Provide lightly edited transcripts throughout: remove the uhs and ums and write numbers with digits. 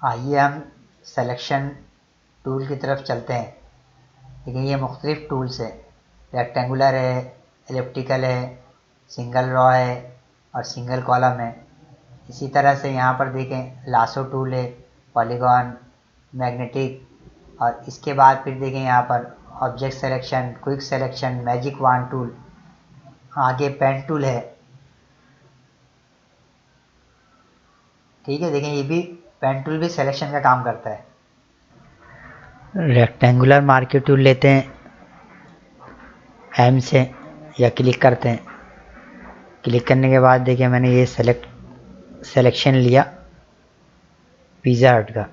आइए हम selection tool की तरफ चलते हैं। देखिए ये मुख्तलिफ टूल्स है, रेक्टेंगुलर है, एलिप्टिकल है, सिंगल रॉ है और सिंगल कॉलम है। इसी तरह से यहाँ पर देखें लासो टूल है, पॉलीगॉन, मैग्नेटिक और इसके बाद फिर देखें यहाँ पर object selection, quick selection, magic wand tool, आगे पेन टूल है। ठीक है, देखें ये भी पेन टूल भी सिलेक्शन का काम करता है। रेक्टेंगुलर मार्कर टूल लेते हैं एम से या क्लिक करते हैं। क्लिक करने के बाद देखिए मैंने ये सिलेक्शन लिया पिज़्ज़ा हट का।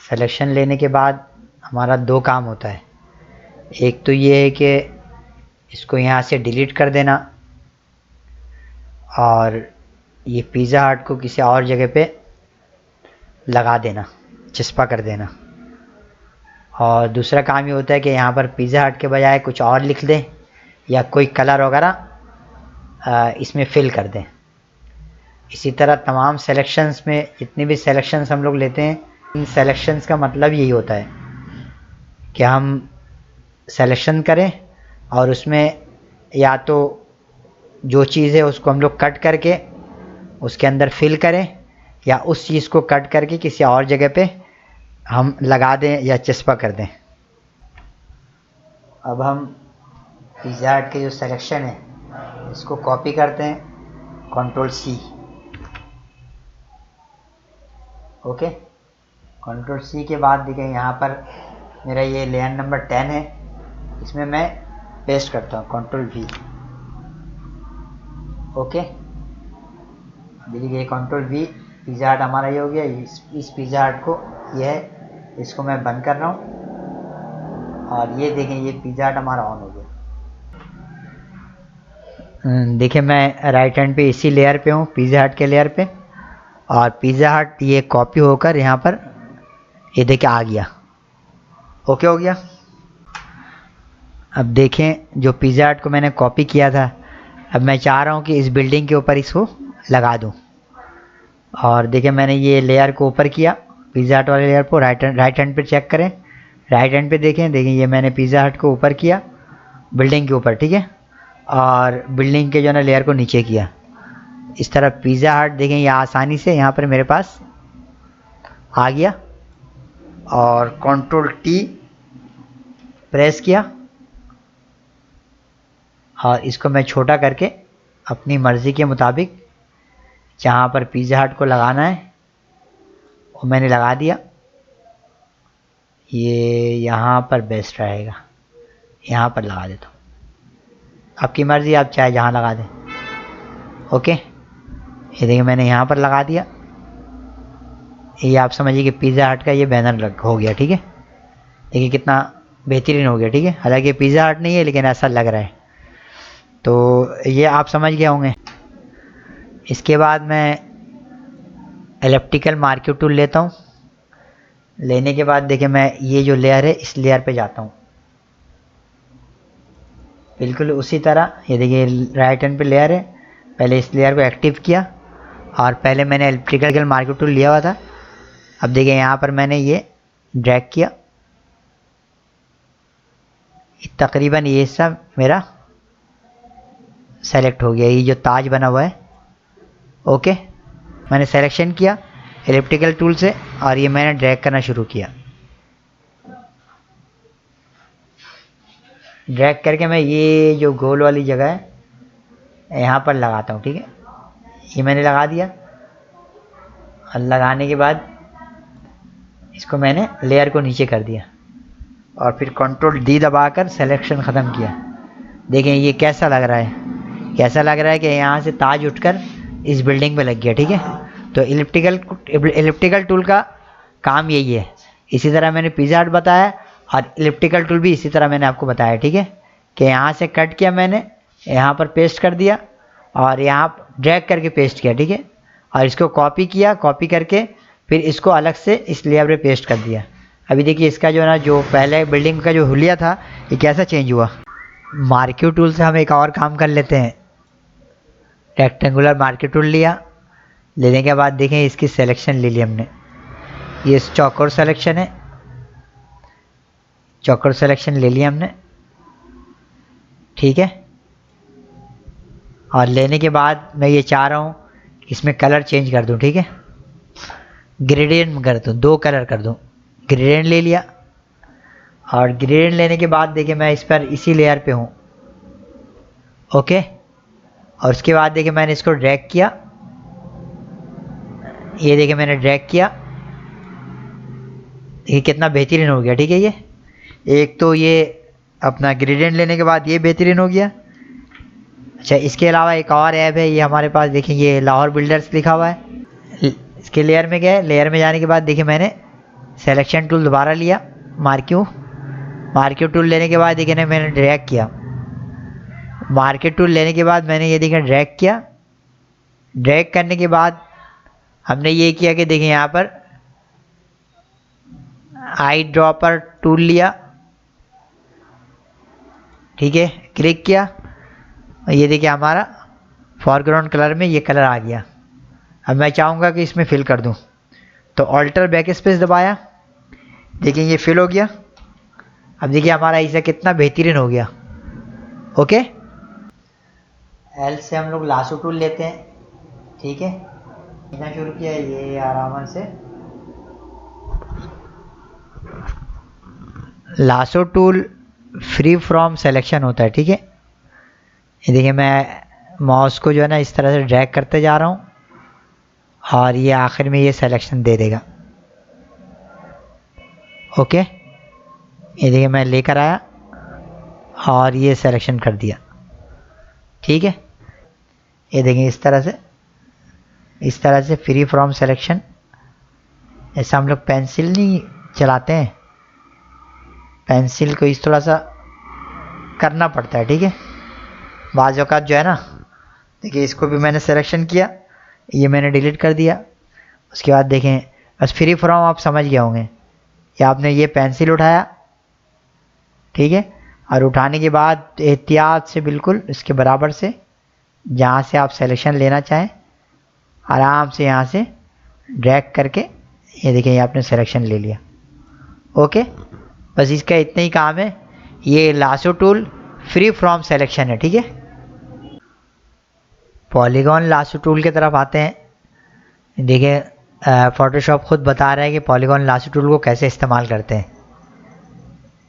सिलेक्शन लेने के बाद हमारा दो काम होता है। एक तो ये है कि इसको यहाँ से डिलीट कर देना और ये पिज़्ज़ा हट को किसी और जगह पे लगा देना, चिस्पा कर देना। और दूसरा काम ये होता है कि यहाँ पर पिज़्ज़ा हट के बजाय कुछ और लिख दें या कोई कलर वगैरह इसमें फिल कर दें। इसी तरह तमाम सेलेक्शंस में जितने भी सेलेक्शंस हम लोग लेते हैं, इन सेलेक्शंस का मतलब यही होता है कि हम सेलेक्शन करें और उसमें या तो जो चीज़ है उसको हम लोग कट करके उसके अंदर फिल करें या उस चीज़ को कट करके किसी और जगह पे हम लगा दें या चिस्पा कर दें। अब हम पिज़्ज़ा हट के जो सिलेक्शन है इसको कॉपी करते हैं, Ctrl+C। ओके, Ctrl+C के बाद देखिए यहाँ पर मेरा ये लेयर नंबर 10 है, इसमें मैं पेस्ट करता हूँ Ctrl+V। ओके, देखिए Ctrl+V, पिज़्ज़ा हट हमारा ये हो गया। इस पिज़्ज़ा हट को ये है, इसको मैं बंद कर रहा हूँ और ये देखें ये पिज़्ज़ा हट हमारा ऑन हो गया। देखिए मैं राइट हैंड पे इसी लेयर पे हूँ, पिज़्ज़ा हट के लेयर पे, और पिज़्ज़ा हट ये कॉपी होकर यहाँ पर ये देखिए आ गया। ओके हो गया। अब देखें जो पिज़्ज़ा हट को मैंने कॉपी किया था, अब मैं चाह रहा हूँ कि इस बिल्डिंग के ऊपर इसको लगा दूँ। और देखिए मैंने ये लेयर को ऊपर किया, पिज़्ज़ा हट वाले लेयर को। राइट हैंड पे चेक करें, राइट हैंड पे देखें ये मैंने पिज़्ज़ा हट को ऊपर किया बिल्डिंग के ऊपर, ठीक है, और बिल्डिंग के जो ना लेयर को नीचे किया। इस तरह पिज़्ज़ा हट देखें ये आसानी से यहाँ पर मेरे पास आ गया। और Ctrl+T प्रेस किया और इसको मैं छोटा करके अपनी मर्ज़ी के मुताबिक जहाँ पर पिज़्ज़ा हट को लगाना है वो मैंने लगा दिया। ये यहाँ पर बेस्ट रहेगा, यहाँ पर लगा देता हूँ। आपकी मर्ज़ी, आप चाहे जहाँ लगा दें। ओके, ये देखिए मैंने यहाँ पर लगा दिया। ये आप समझिए कि पिज़्ज़ा हट का ये बैनर हो गया। ठीक है, देखिए कितना बेहतरीन हो गया। ठीक है, हालांकि पिज़्ज़ा हट नहीं है लेकिन ऐसा लग रहा है। तो ये आप समझ गए होंगे। इसके बाद मैं एलिप्टिकल मार्कर टूल लेता हूँ। लेने के बाद देखिए मैं ये जो लेयर है इस लेयर पे जाता हूँ, बिल्कुल उसी तरह। ये देखिए राइट हैंड पे लेयर है, पहले इस लेयर को एक्टिव किया और पहले मैंने एलिप्टिकल मार्कर टूल लिया हुआ था। अब देखिए यहाँ पर मैंने ये ड्रैग किया, तकरीबन ये सब मेरा सेलेक्ट हो गया, ये जो ताज बना हुआ है। ओके, मैंने सेलेक्शन किया एलिप्टिकल टूल से और ये मैंने ड्रैग करना शुरू किया। ड्रैग करके मैं ये जो गोल वाली जगह है यहाँ पर लगाता हूँ। ठीक है, ये मैंने लगा दिया और लगाने के बाद इसको मैंने लेयर को नीचे कर दिया और फिर Ctrl+D दबाकर सिलेक्शन ख़त्म किया। देखें ये कैसा लग रहा है, कैसा लग रहा है कि यहाँ से ताज उठकर इस बिल्डिंग पे लग गया। ठीक है, तो एलिप्टिकल टूल का काम यही है। इसी तरह मैंने पिज़्ज़ा हट बताया और एलिप्टिकल टूल भी इसी तरह मैंने आपको बताया। ठीक है, कि यहाँ से कट किया मैंने, यहाँ पर पेस्ट कर दिया और यहाँ ड्रैग करके पेस्ट किया। ठीक है, और इसको कॉपी किया, कॉपी करके फिर इसको अलग से इस लेयर पे पेस्ट कर दिया। अभी देखिए इसका जो है ना, जो पहले बिल्डिंग का जो हुलिया था ये कैसा चेंज हुआ। मार्क्यू टूल से हम एक और काम कर लेते हैं। रेक्टेंगुलर मार्क्यू टूल लिया, लेने के बाद देखें इसकी सिलेक्शन ले ली हमने। ये चौकोर सिलेक्शन है, चौकोर सिलेक्शन ले लिया हमने, ठीक है। और लेने के बाद मैं ये चाह रहा हूँ इसमें कलर चेंज कर दूँ, ठीक है। ग्रेडियंट कर दूँ, 2 कलर कर दूँ। ग्रेडियंट ले लिया, और ग्रेडियंट लेने के बाद देखिए मैं इस पर इसी लेयर पे हूँ, ओके। और उसके बाद देखिए मैंने इसको ड्रैग किया, ये देखिए मैंने ड्रैग किया, ये कितना बेहतरीन हो गया, ठीक है। ये एक तो ये अपना ग्रेडियंट लेने के बाद ये बेहतरीन हो गया। अच्छा, इसके अलावा एक और ऐप है ये हमारे पास, देखिए ये लाहौर बिल्डर्स लिखा हुआ है। इसके लेयर में गए, लेयर में जाने के बाद देखिए मैंने सिलेक्शन टूल दोबारा लिया, मार्क्यू टूल लेने के बाद देखिए मैंने ड्रैग किया। मार्क्यू टूल लेने के बाद मैंने ये देखिए ड्रैग किया। ड्रैग करने के बाद हमने ये किया कि देखिए यहाँ पर आई ड्रॉपर टूल लिया, ठीक है, क्लिक किया, और ये देखिए हमारा फॉरग्राउंड कलर में ये कलर आ गया। अब मैं चाहूँगा कि इसमें फिल कर दूँ, तो ऑल्टर बैक स्पेस दबाया, देखिए ये फिल हो गया। अब देखिए हमारा ऐसा कितना बेहतरीन हो गया, ओके। एल से हम लोग लासो टूल लेते हैं, ठीक है। लिखना शुरू किया, ये आराम से lasso tool free from selection होता है, ठीक है। ये देखिए मैं माउस को जो है ना इस तरह से ड्रैग करते जा रहा हूँ, और ये आखिर में ये सिलेक्शन दे देगा, ओके। ये देखिए मैं लेकर आया और ये सिलेक्शन कर दिया, ठीक है। ये देखिए इस तरह से फ्री फ्रॉम सिलेक्शन। ऐसा हम लोग पेंसिल नहीं चलाते हैं, पेंसिल को इस थोड़ा सा करना पड़ता है, ठीक है। बाज़ औक़ात जो है ना, देखिए इसको भी मैंने सिलेक्शन किया, ये मैंने डिलीट कर दिया। उसके बाद देखें बस फ्री फ्रॉम आप समझ गए होंगे, कि आपने ये पेंसिल उठाया, ठीक है, और उठाने के बाद एहतियात से बिल्कुल इसके बराबर से जहाँ से आप सिलेक्शन लेना चाहें आराम से यहाँ से ड्रैग करके ये देखिए ये आपने सिलेक्शन ले लिया, ओके। बस इसका इतना ही काम है। ये lasso tool free from selection है, ठीक है। पॉलीगॉन लासो टूल की तरफ आते हैं। देखिए फोटोशॉप खुद बता रहा है कि पॉलीगॉन लासो टूल को कैसे इस्तेमाल करते हैं।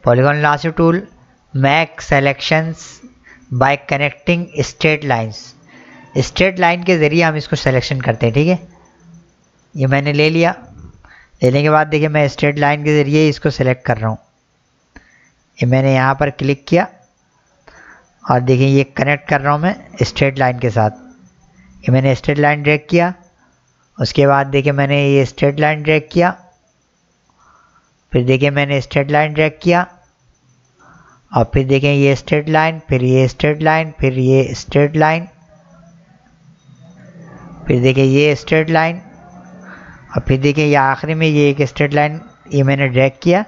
Polygon lasso tool make selections bye connecting straight lines. Straight line के ज़रिए हम इसको सिलेक्शन करते हैं, ठीक है। ये मैंने ले लिया, लेने के बाद देखिए मैं स्ट्रेट लाइन के ज़रिए इसको सिलेक्ट कर रहा हूँ। ये मैंने यहाँ पर क्लिक किया, और देखिए ये कनेक्ट कर रहा हूँ मैं स्ट्रेट लाइन के साथ। ये मैंने स्ट्रेट लाइन ड्रैग किया, उसके बाद देखिए मैंने ये स्ट्रेट लाइन ड्रैग किया, फिर देखिए मैंने स्ट्रेट लाइन ड्रैग किया, और फिर देखें ये स्ट्रेट लाइन, फिर ये स्ट्रेट लाइन, फिर ये स्ट्रेट लाइन, फिर देखिए ये स्ट्रेट लाइन, और फिर देखिए ये आखिरी में ये एक स्ट्रेट लाइन ये मैंने ड्रैग किया,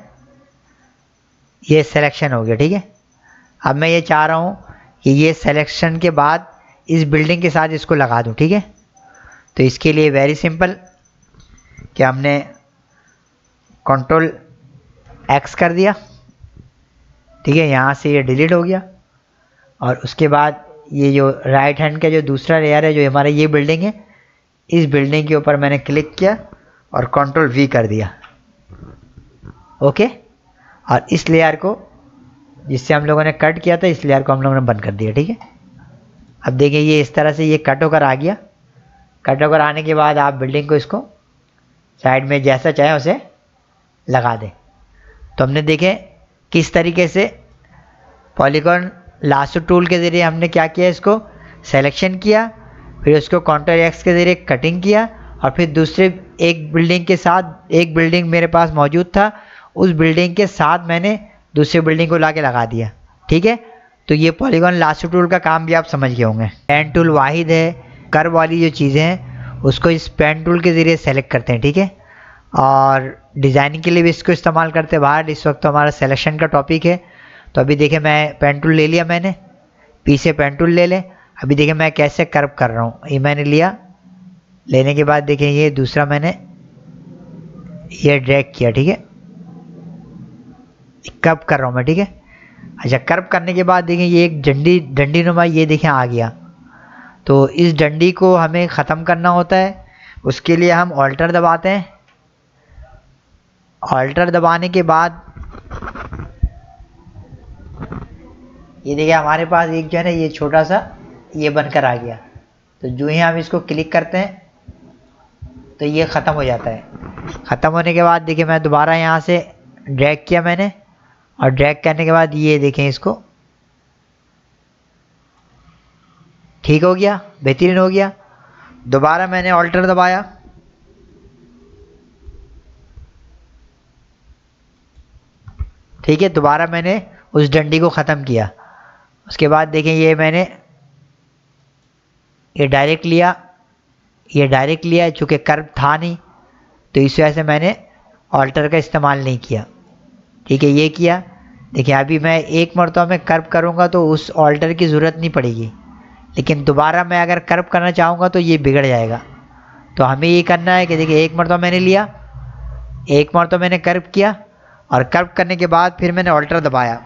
ये सिलेक्शन हो गया, ठीक है। अब मैं ये चाह रहा हूँ कि ये सिलेक्शन के बाद इस बिल्डिंग के साथ इसको लगा दूँ, ठीक है। तो इसके लिए वेरी सिंपल कि हमने कंट्रोल एक्स कर दिया, ठीक है, यहाँ से ये डिलीट हो गया। और उसके बाद ये जो राइट हैंड का जो दूसरा लेयर है जो हमारा ये बिल्डिंग है, इस बिल्डिंग के ऊपर मैंने क्लिक किया और कंट्रोल वी कर दिया, ओके। और इस लेयर को जिससे हम लोगों ने कट किया था, इस लेयर को हम लोगों ने बंद कर दिया, ठीक है। अब देखिए ये इस तरह से ये कट होकर आ गया। कट होकर आने के बाद आप बिल्डिंग को इसको साइड में जैसा चाहें उसे लगा दें। तो हमने देखे किस तरीके से पॉलीगॉन लासो टूल के ज़रिए हमने क्या किया, इसको सिलेक्शन किया, फिर उसको कंट्रोल एक्स के ज़रिए कटिंग किया, और फिर दूसरे एक बिल्डिंग के साथ एक बिल्डिंग मेरे पास मौजूद था, उस बिल्डिंग के साथ मैंने दूसरे बिल्डिंग को लाके लगा दिया, ठीक है। तो ये पॉलीगॉन लासो टूल का काम भी आप समझ गए होंगे। पेन टूल वाहिद है, कर्व वाली जो चीज़ें हैं उसको इस पेन टूल के ज़रिए सेलेक्ट करते हैं, ठीक है। और डिज़ाइनिंग के लिए भी इसको इस्तेमाल करते हैं। बाहर इस वक्त तो हमारा सिलेक्शन का टॉपिक है, तो अभी देखिए मैं पेन टूल ले लिया मैंने, पी से पेन टूल ले लें। अभी देखिए मैं कैसे कर्व कर रहा हूँ, ये मैंने लिया, लेने के बाद देखिए ये दूसरा मैंने ये ड्रैग किया, ठीक है, कर्व कर रहा हूँ मैं, ठीक है। अच्छा, कर्व करने के बाद देखिए ये एक डंडी नुमा ये देखिए आ गया। तो इस डंडी को हमें ख़त्म करना होता है, उसके लिए हम ऑल्टर दबाते हैं। ऑल्टर दबाने के बाद ये देखिए हमारे पास एक जो है ना ये छोटा सा ये बनकर आ गया। तो जो ही हम इसको क्लिक करते हैं तो ये ख़त्म हो जाता है। ख़त्म होने के बाद देखिए मैं दोबारा यहाँ से ड्रैग किया मैंने, और ड्रैग करने के बाद ये देखें इसको ठीक हो गया, बेहतरीन हो गया। दोबारा मैंने ऑल्टर दबाया, ठीक है, दोबारा मैंने उस डंडी को ख़त्म किया। उसके बाद देखें ये मैंने ये डायरेक्ट लिया, चूँकि कर्व था नहीं तो इस वजह से मैंने ऑल्टर का इस्तेमाल नहीं किया, ठीक है, ये किया। देखिए अभी मैं एक मरतबा में कर्व करूँगा तो उस ऑल्टर की ज़रूरत नहीं पड़ेगी, लेकिन दोबारा मैं अगर कर्व करना चाहूँगा तो ये बिगड़ जाएगा। तो हमें ये करना है कि देखिए एक मरतबा मैंने लिया, एक मरतबा मैंने कर्व किया, और कर्व करने के बाद फिर मैंने ऑल्टर दबाया।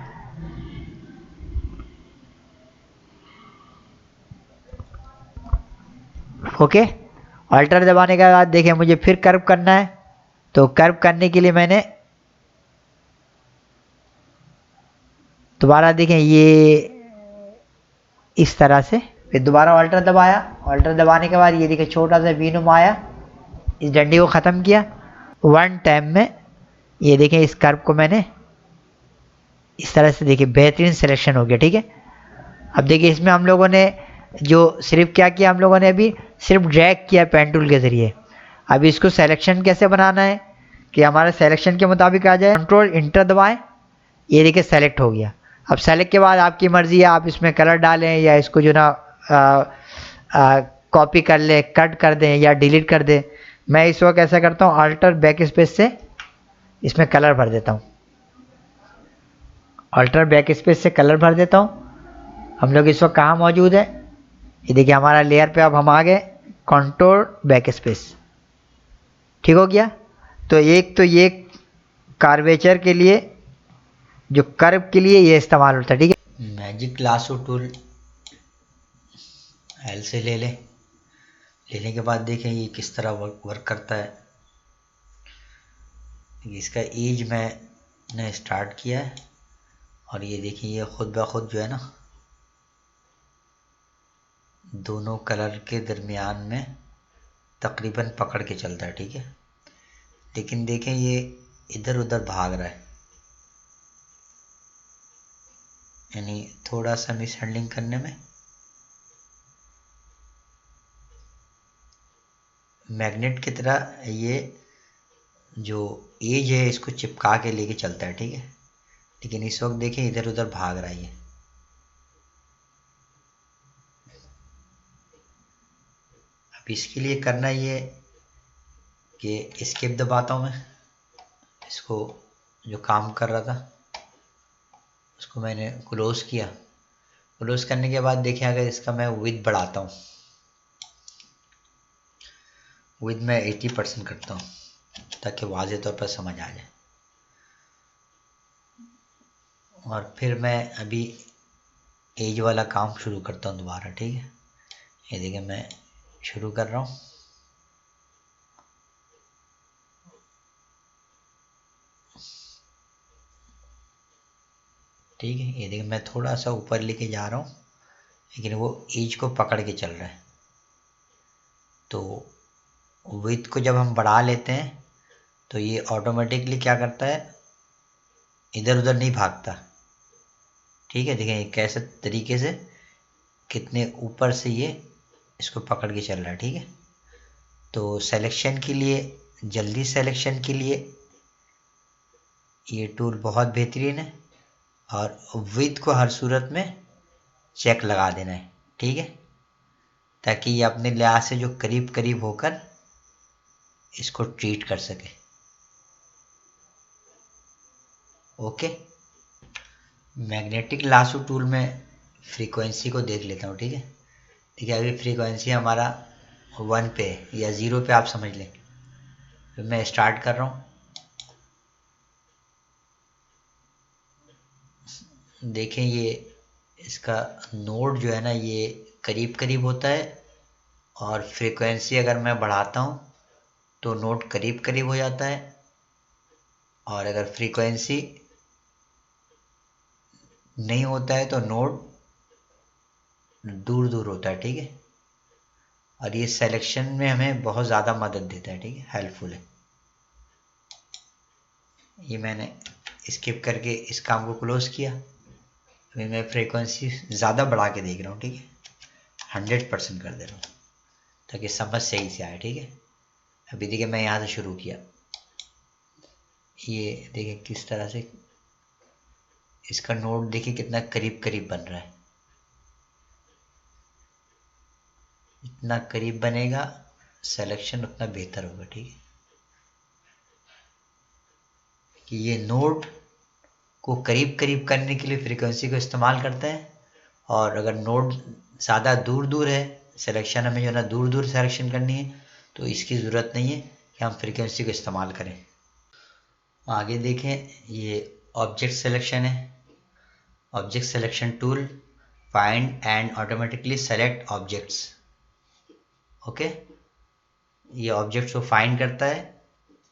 ओके, ऑल्टर दबाने के बाद देखिए मुझे फिर कर्व करना है। तो कर्व करने के लिए मैंने दोबारा देखें ये इस तरह से, फिर दोबारा ऑल्टर दबाया। ऑल्टर दबाने के बाद ये देखिए छोटा सा वीनुम आया, इस डंडी को ख़त्म किया। वन टाइम में ये देखें इस कर्व को मैंने इस तरह से देखिए बेहतरीन सिलेक्शन हो गया, ठीक है। अब देखिए इसमें हम लोगों ने जो सिर्फ क्या किया, हम लोगों ने अभी सिर्फ ड्रैग किया पेन टूल के ज़रिए। अब इसको सिलेक्शन कैसे बनाना है कि हमारे सिलेक्शन के मुताबिक आ जाए, कंट्रोल इंटर दबाएं, ये देखिए सेलेक्ट हो गया। अब सेलेक्ट के बाद आपकी मर्ज़ी है, आप इसमें कलर डालें या इसको जो ना कॉपी कर लें, कट कर दें या डिलीट कर दें। मैं इस वक्त ऐसा करता हूँ, अल्टर बैक स्पेस से इसमें कलर भर देता हूँ, अल्टर बैक स्पेस से कलर भर देता हूँ। हम लोग इस वक्त कहाँ मौजूद है, ये देखिए हमारा लेयर पे अब हम आ गए, कंट्रोल बैक स्पेस, ठीक हो गया। तो ये कार्वेचर के लिए जो कर्व के लिए ये इस्तेमाल होता है, ठीक है। मैजिक लासो टूल एल से लेने के बाद देखें ये किस तरह वर्क करता है। इसका एज मैंने स्टार्ट किया है, और ये देखिए ये खुद ब खुद जो है ना दोनों कलर के दरमियान में तकरीबन पकड़ के चलता है, ठीक है। लेकिन देखें ये इधर उधर भाग रहा है, यानी थोड़ा सा मिस हैंडलिंग करने में मैग्नेट की तरह ये जो एज है इसको चिपका के लेके चलता है, ठीक है। लेकिन इस वक्त देखें इधर उधर भाग रहा है ये। अब इसके लिए करना ये कि एस्केप दबाता हूँ मैं, इसको जो काम कर रहा था उसको मैंने क्लोज किया। क्लोज करने के बाद देखिए अगर इसका मैं विड्थ बढ़ाता हूँ, विड्थ मैं 80% करता हूँ ताकि वाज़ेह तौर पर समझ आ जाए। और फिर मैं अभी एज वाला काम शुरू करता हूँ दोबारा, ठीक है। ये देखिए मैं शुरू कर रहा हूँ, ठीक है। ये देखिए मैं थोड़ा सा ऊपर लेके जा रहा हूँ, लेकिन वो एज को पकड़ के चल रहा है। तो विड्थ को जब हम बढ़ा लेते हैं तो ये ऑटोमेटिकली क्या करता है, इधर उधर नहीं भागता, ठीक है। देखें कैसे तरीके से कितने ऊपर से ये इसको पकड़ के चल रहा है, ठीक है। तो सिलेक्शन के लिए, जल्दी सिलेक्शन के लिए ये टूल बहुत बेहतरीन है, और विड्थ को हर सूरत में चेक लगा देना है, ठीक है, ताकि ये अपने लिहाज से जो करीब करीब होकर इसको ट्रीट कर सके। ओके, मैग्नेटिक लासो टूल में फ्रीक्वेंसी को देख लेता हूँ, ठीक है। ठीक है, अभी फ्रीक्वेंसी हमारा 1 पे या 0 पे आप समझ लें। फिर मैं स्टार्ट कर रहा हूँ। देखें ये इसका नोड जो है ना ये करीब करीब होता है, और फ्रीक्वेंसी अगर मैं बढ़ाता हूँ तो नोड करीब करीब हो जाता है, और अगर फ्रीक्वेंसी नहीं होता है तो नोड दूर दूर होता है, ठीक है। और ये सिलेक्शन में हमें बहुत ज़्यादा मदद देता है, ठीक है, हेल्पफुल है। ये मैंने स्किप करके इस काम को क्लोज किया। अभी मैं फ्रीक्वेंसी ज़्यादा बढ़ा के देख रहा हूँ, ठीक है, 100% कर दे रहा हूँ ताकि समझ सही से आए, ठीक है। अभी देखिए मैं यहाँ से शुरू किया, ये देखिए किस तरह से इसका नोड देखिए कितना करीब करीब बन रहा है। जितना करीब बनेगा सिलेक्शन उतना बेहतर होगा, ठीक है। कि ये नोड को करीब करीब करने के लिए फ्रीक्वेंसी को इस्तेमाल करते हैं, और अगर नोड ज़्यादा दूर दूर है, सिलेक्शन हमें जो है ना दूर दूर सिलेक्शन करनी है, तो इसकी ज़रूरत नहीं है कि हम फ्रीक्वेंसी को इस्तेमाल करें। आगे देखें, ये ऑब्जेक्ट सिलेक्शन है। Object selection tool find and automatically select objects. Okay, ये ऑब्जेक्ट्स को फाइंड करता है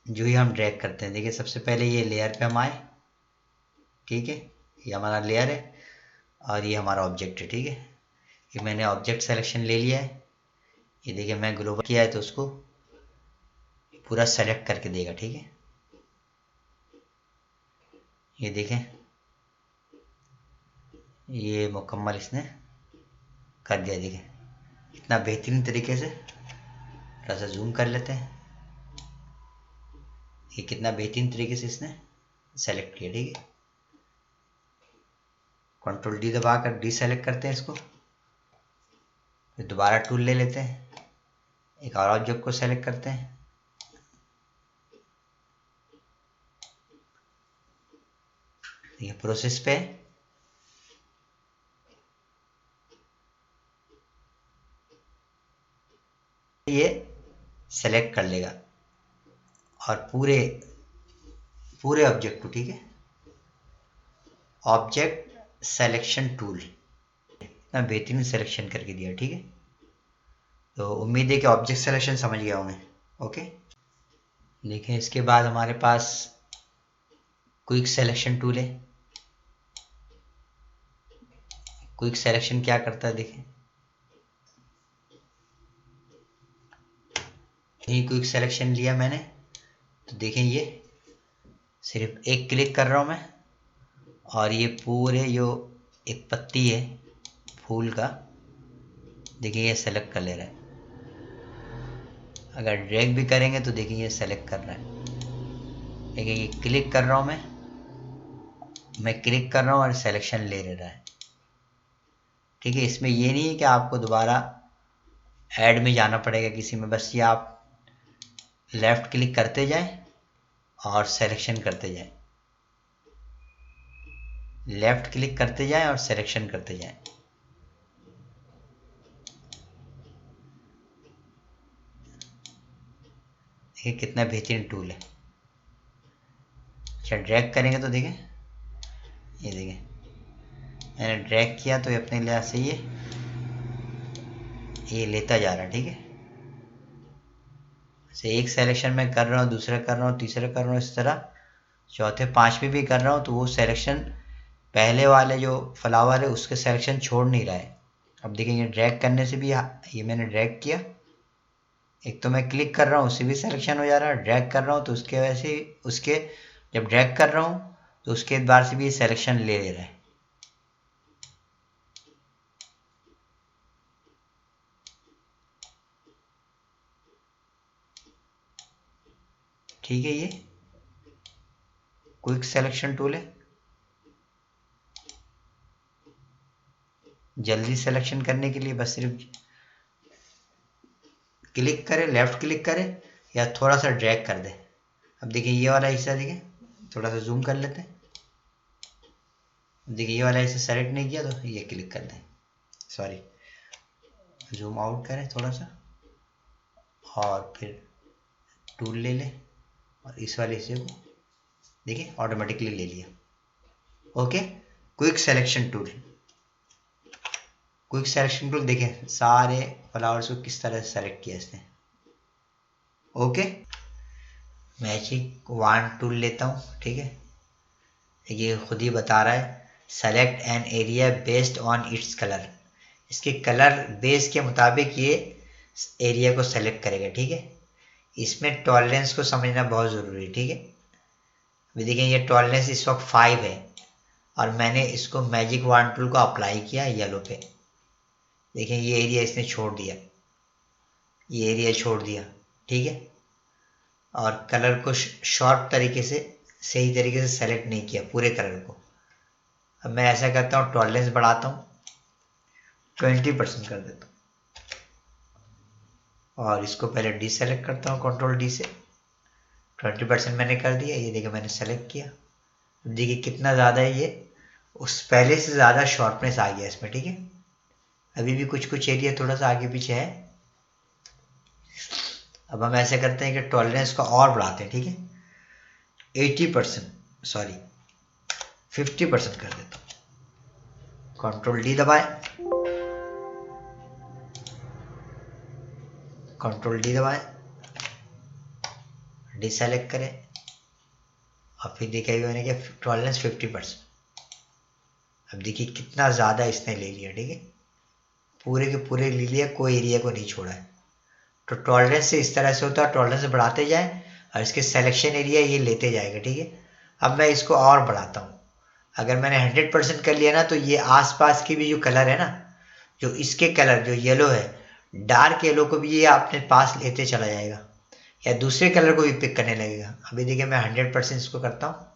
जो ही हम ड्रैग करते हैं। देखिए सबसे पहले ये लेयर पे हम आए, ठीक है, ये हमारा लेयर है और ये हमारा ऑब्जेक्ट है, ठीक है। कि मैंने ऑब्जेक्ट सिलेक्शन ले लिया है। ये देखिए मैं ग्लोबल किया है तो उसको पूरा सेलेक्ट करके देगा, ठीक है। ये देखें ये मुकम्मल इसने कर दिया। देखिए इतना बेहतरीन तरीके से, थोड़ा सा जूम कर लेते हैं। ये कितना बेहतरीन तरीके से इसने सेलेक्ट किया, ठीक है। कंट्रोल डी दबा कर डी सेलेक्ट करते हैं इसको, फिर दोबारा टूल ले लेते हैं, एक और ऑब्जेक्ट को सेलेक्ट करते हैं। ये प्रोसेस पे ये सेलेक्ट कर लेगा और पूरे पूरे ऑब्जेक्ट को, ठीक है। ऑब्जेक्ट सिलेक्शन टूल इतना बेहतरीन सिलेक्शन करके दिया, ठीक है। तो उम्मीद है कि ऑब्जेक्ट सिलेक्शन समझ गया हूँ मैं। ओके, देखें इसके बाद हमारे पास क्विक सिलेक्शन टूल है। क्विक सिलेक्शन क्या करता है देखें। ये क्विक सिलेक्शन लिया मैंने, तो देखें ये सिर्फ एक क्लिक कर रहा हूँ मैं, और ये पूरे जो एक पत्ती है फूल का, देखिए ये सेलेक्ट कर ले रहा है। अगर ड्रैग भी करेंगे तो देखिए ये सेलेक्ट कर रहा है। देखिए ये क्लिक कर रहा हूँ मैं क्लिक कर रहा हूँ और सिलेक्शन ले रहा है, ठीक है। इसमें ये नहीं है कि आपको दोबारा ऐड में जाना पड़ेगा किसी में, बस ये आप लेफ़्ट क्लिक करते जाएं और सिलेक्शन करते जाएं, लेफ़्ट क्लिक करते जाएं और सिलेक्शन करते जाएं। देखिए कितना बेहतरीन टूल है। अच्छा ड्रैग करेंगे तो देखें, ये देखें मैंने ड्रैग किया तो ये अपने लिहाज से ये लेता जा रहा है, ठीक है। से एक सिलेक्शन में कर रहा हूँ, दूसरा कर रहा हूँ, तीसरा कर रहा हूँ, इस तरह चौथे पांचवें भी कर रहा हूँ, तो वो सिलेक्शन पहले वाले जो फ्लावर है उसके सिलेक्शन छोड़ नहीं रहा है। अब देखेंगे ड्रैग करने से भी, ये मैंने ड्रैग किया, एक तो मैं क्लिक कर रहा हूँ उससे भी सिलेक्शन हो जा रहा है, ड्रैग कर रहा हूँ तो उसके वजह से उसके जब ड्रैग कर रहा हूँ तो उसके एतबार से भी सिलेक्शन ले रहा है। ठीक है, ये क्विक सिलेक्शन टूल है, जल्दी सिलेक्शन करने के लिए बस सिर्फ क्लिक करें, लेफ्ट क्लिक करें या थोड़ा सा ड्रैग कर दें। अब देखिए ये वाला हिस्सा देखिए, थोड़ा सा जूम कर लेते हैं। देखिए ये वाला इसे सेलेक्ट नहीं किया तो ये क्लिक कर दें, सॉरी जूम आउट करें थोड़ा सा और फिर टूल ले लें और इस वाले हिस्से को देखिए ऑटोमेटिकली ले लिया। Okay, quick selection tool, quick selection tool देखें सारे फ्लावर्स को किस तरह से सेलेक्ट किया इसने। ओके, मैजिक वांड टूल लेता हूँ, ठीक है, ये खुद ही बता रहा है select an area based on its colour, इसके कलर बेस के मुताबिक ये एरिया को सेलेक्ट करेगा, ठीक है। इसमें टॉलरेंस को समझना बहुत ज़रूरी है, ठीक है। अभी देखें ये टॉलरेंस इस वक्त 5 है और मैंने इसको मैजिक वांड टूल को अप्लाई किया येलो पे, देखें ये एरिया इसने छोड़ दिया, ये एरिया छोड़ दिया, ठीक है, और कलर को शॉर्ट तरीके से सही तरीके से सेलेक्ट नहीं किया पूरे कलर को। अब मैं ऐसा करता हूँ टॉलरेंस बढ़ाता हूँ 20% कर देता हूँ और इसको पहले डीसेलेक्ट करता हूँ कंट्रोल डी से, 20% मैंने कर दिया। ये देखिए मैंने सेलेक्ट किया, देखिए कितना ज़्यादा है ये, उस पहले से ज़्यादा शार्पनेस आ गया इसमें, ठीक है। अभी भी कुछ कुछ एरिया थोड़ा सा आगे पीछे है। अब हम ऐसे करते हैं कि टॉलरेंस को और बढ़ाते हैं, ठीक है, 80% सॉरी 50% कर देता हूँ, कंट्रोल डी दबाएं, कंट्रोल डी दबाएं, डिसेलेक्ट करें और फिर दिखाएगा मैंने कि टॉलरेंस 50%। अब देखिए कितना ज़्यादा इसने ले लिया, ठीक है, पूरे के पूरे ले लिया, कोई एरिया को नहीं छोड़ा है। तो टॉलरेंस से इस तरह से होता है, टॉलरेंस बढ़ाते जाएं और इसके सिलेक्शन एरिया ये लेते जाएगा, ठीक है। अब मैं इसको और बढ़ाता हूँ, अगर मैंने 100% कर लिया ना तो ये आसपास के भी जो कलर है ना, जो इसके कलर जो येलो है, डार्क येलो को भी ये अपने पास लेते चला जाएगा या दूसरे कलर को भी पिक करने लगेगा। अभी देखिए मैं 100% इसको करता हूँ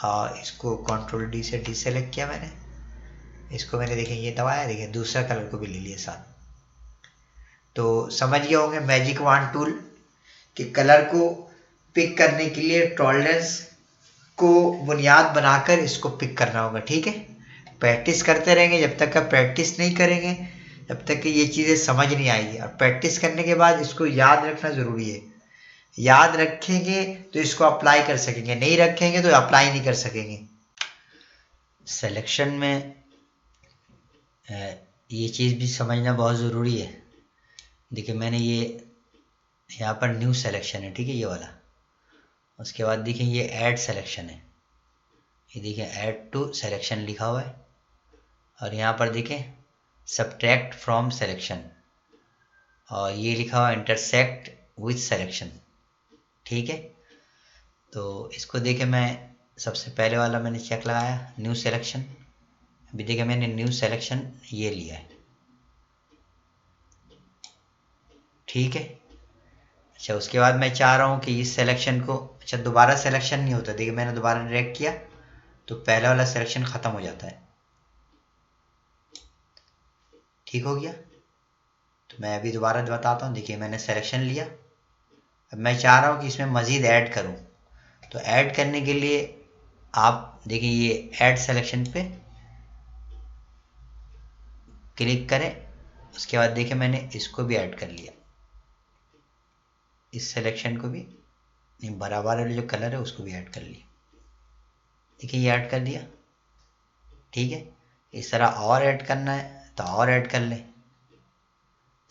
और इसको कंट्रोल डी से डीसेलेक्ट किया मैंने, इसको मैंने देखिए ये दबाया, देखिए दूसरा कलर को भी ले लिया साथ। तो समझ गए होंगे मैजिक वांड टूल कि कलर को पिक करने के लिए टॉलरेंस को बुनियाद बनाकर इसको पिक करना होगा, ठीक है। प्रैक्टिस करते रहेंगे, जब तक का प्रैक्टिस नहीं करेंगे जब तक कि ये चीज़ें समझ नहीं आएगी, और प्रैक्टिस करने के बाद इसको याद रखना ज़रूरी है। याद रखेंगे तो इसको अप्लाई कर सकेंगे, नहीं रखेंगे तो अप्लाई नहीं कर सकेंगे। सिलेक्शन में ये चीज़ भी समझना बहुत ज़रूरी है। देखिए मैंने ये यहाँ पर न्यू सिलेक्शन है, ठीक है, ये वाला, उसके बाद देखिए ये ऐड सिलेक्शन है, ये देखिए ऐड टू सिलेक्शन लिखा हुआ है, और यहाँ पर देखें सब्ट्रैक्ट फ्रॉम सिलेक्शन, और ये लिखा हुआ इंटरसेक्ट विथ सिलेक्शन, ठीक है। तो इसको देखें मैं सबसे पहले वाला मैंने चेक लगाया न्यू सिलेक्शन, अभी देखिए मैंने न्यू सिलेक्शन ये लिया है, ठीक है। अच्छा उसके बाद मैं चाह रहा हूँ कि इस सिलेक्शन को, अच्छा दोबारा सिलेक्शन नहीं होता, देखिए मैंने दोबारा ड्रैग किया तो पहला वाला सिलेक्शन ख़त्म हो जाता है, ठीक हो गया। तो मैं अभी दोबारा बताता हूँ, देखिए मैंने सिलेक्शन लिया, अब मैं चाह रहा हूँ कि इसमें मज़ीद ऐड करूँ। तो ऐड करने के लिए आप देखिए ये ऐड सिलेक्शन पे क्लिक करें, उसके बाद देखिए मैंने इसको भी ऐड कर लिया, इस सिलेक्शन को भी, बराबर वाले जो कलर है उसको भी ऐड कर लिया, देखिए ये ऐड कर दिया, ठीक है। इस तरह और ऐड करना है तो और ऐड कर लें।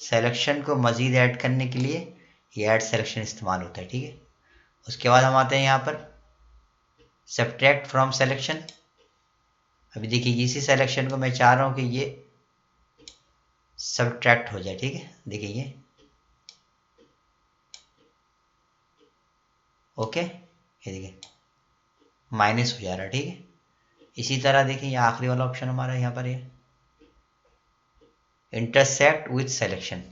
सिलेक्शन को मज़ीद ऐड करने के लिए ये ऐड सिलेक्शन इस्तेमाल होता है, ठीक है। उसके बाद हम आते हैं यहाँ पर सब्ट्रैक्ट फ्रॉम सिलेक्शन, अभी देखिए इसी सिलेक्शन को मैं चाह रहा हूँ कि ये सब्ट्रैक्ट हो जाए, ठीक है, देखिए ये ओके, ये देखिए माइनस हो जा रहा है, ठीक है। इसी तरह देखिए ये आखिरी वाला ऑप्शन हमारा यहाँ पर है इंटरसेक्ट विथ सिलेक्शन।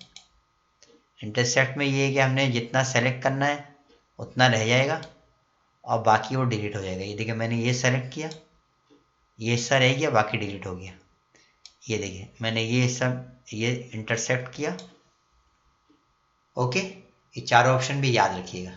इंटरसेक्ट में ये है कि हमने जितना सेलेक्ट करना है उतना रह जाएगा और बाकी वो डिलीट हो जाएगा। ये देखिए मैंने ये सेलेक्ट किया, ये हिस्सा रह गया, बाकी डिलीट हो गया। ये देखिए मैंने ये हिस्सा ये इंटरसेक्ट किया, ओके। ये चारों ऑप्शन भी याद रखिएगा।